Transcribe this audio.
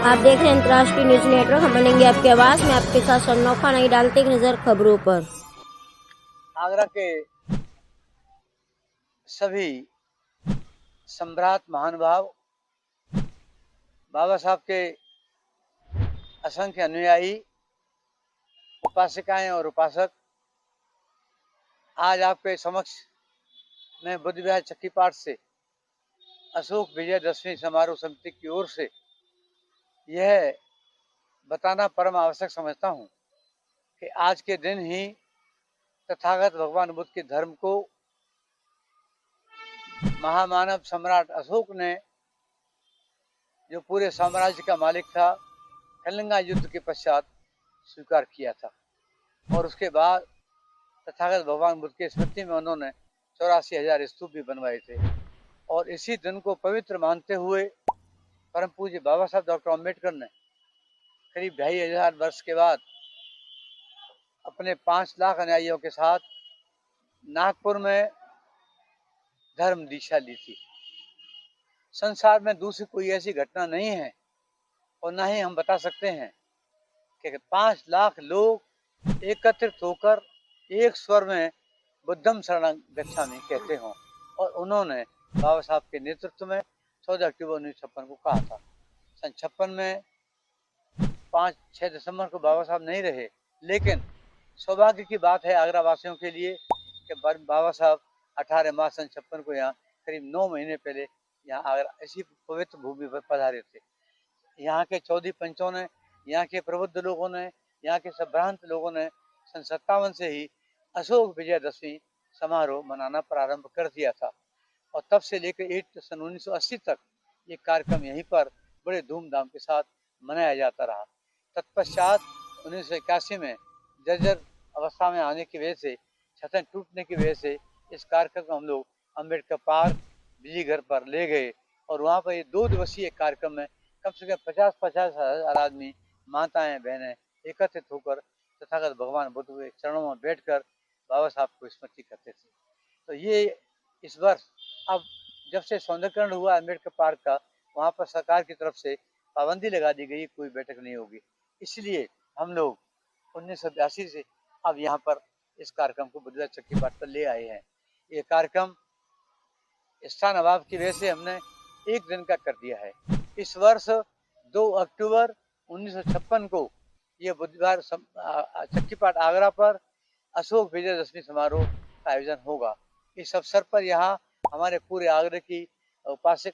आप देख रहे हैं अंतर्राष्ट्रीय न्यूज नेटवर्क। हम बनेंगे आपकी आवाज में आपके साथ सन्नौखा नहीं डालते एक नजर खबरों पर। आगरा के सभी सम्राट महानुभाव, बाबा साहब के असंख्य अनुयायी, उपासिकाएं और उपासक आज आपके समक्ष में बुद्ध विहार चक्की पाठ से अशोक विजयदशमी समारोह समिति की ओर से यह बताना परम आवश्यक समझता हूं कि आज के दिन ही तथागत भगवान बुद्ध के धर्म को महामानव सम्राट अशोक ने, जो पूरे साम्राज्य का मालिक था, कलिंगा युद्ध के पश्चात स्वीकार किया था। और उसके बाद तथागत भगवान बुद्ध की स्मृति में उन्होंने 84,000 स्तूप भी बनवाए थे। और इसी दिन को पवित्र मानते हुए परम पूज्य बाबा साहब डॉक्टर अम्बेडकर ने करीब 2,500 वर्ष के बाद अपने 5 लाख अनुयायियों के साथ नागपुर में धर्म दीक्षा ली थी। संसार में दूसरी कोई ऐसी घटना नहीं है और न ही हम बता सकते हैं कि 5 लाख लोग एकत्रित होकर एक स्वर में बुद्धम शरणं गच्छामि कहते हों। और उन्होंने बाबा साहब के नेतृत्व में 14 अक्टूबर 1956 को कहा था। सन 56 में 5-6 दिसंबर को बाबा साहब नहीं रहे, लेकिन सौभाग्य की बात है आगरा वासियों के लिए कि बाबा साहब 18 मार्च सन 56 को यहाँ करीब 9 महीने पहले यहाँ आगरा ऐसी पवित्र भूमि पर पधारे थे। यहाँ के चौधरी पंचों ने, यहाँ के प्रबुद्ध लोगों ने, यहाँ के संभ्रांत लोगों ने सन 57 से ही अशोक विजयदशमी समारोह मनाना प्रारंभ कर दिया था। और तब से लेकर सन 1980 तक ये कार्यक्रम यहीं पर बड़े धूमधाम के साथ मनाया जाता रहा। तत्पश्चात 1981 में जर्जर अवस्था में आने की वजह से, छतन टूटने की वजह से इस कार्यक्रम को हम लोग अम्बेडकर पार्क बिजली घर पर ले गए। और वहाँ पर ये 2 दिवसीय कार्यक्रम में कम से कम 50-50 हजार आदमी, माताएं, बहनें एकत्रित होकर तथागत भगवान बुद्ध के चरणों में बैठकर बाबा साहब को स्मृति करते थे। तो ये इस वर्ष अब जब से सौंदर्यकरण हुआ अम्बेडकर पार्क का, वहाँ पर सरकार की तरफ से पाबंदी लगा दी गई, कोई बैठक नहीं होगी। इसलिए हम लोग 1982 से अब यहाँ पर इस कार्यक्रम को बुद्ध विहार चक्की पाठ पर ले आए हैं। ये कार्यक्रम स्थान अभाव की वजह से हमने एक दिन का कर दिया है। इस वर्ष 2 अक्टूबर 1956 को ये बुद्ध विहार चक्की पाठ आगरा पर अशोक विजयदशमी समारोह का आयोजन होगा। इस अवसर पर यहाँ हमारे पूरे आगरे की उपासक